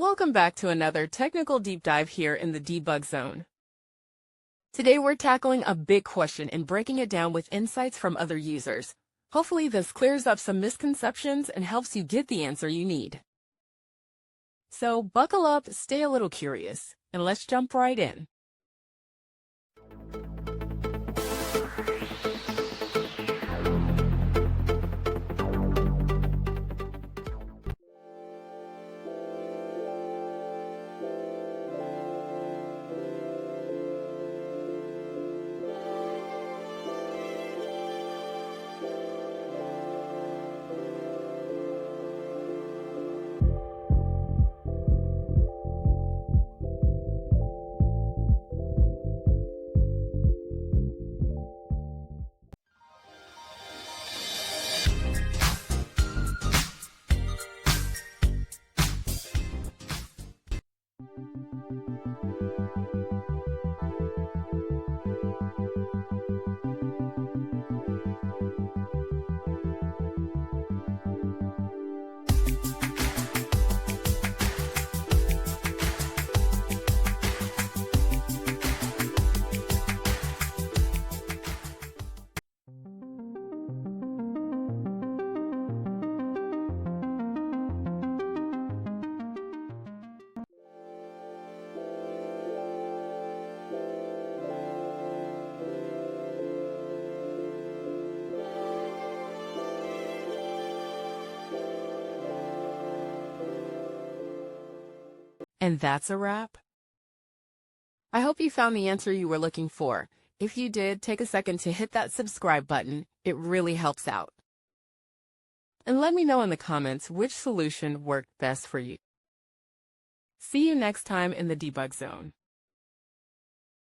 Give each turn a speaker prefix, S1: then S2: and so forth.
S1: Welcome back to another technical deep dive here in the debug zone. Today we're tackling a big question and breaking it down with insights from other users. Hopefully this clears up some misconceptions and helps you get the answer you need. So buckle up, stay a little curious, and let's jump right in. And that's a wrap. I hope you found the answer you were looking for. If you did, take a second to hit that subscribe button. It really helps out. And let me know in the comments which solution worked best for you. See you next time in the debug zone.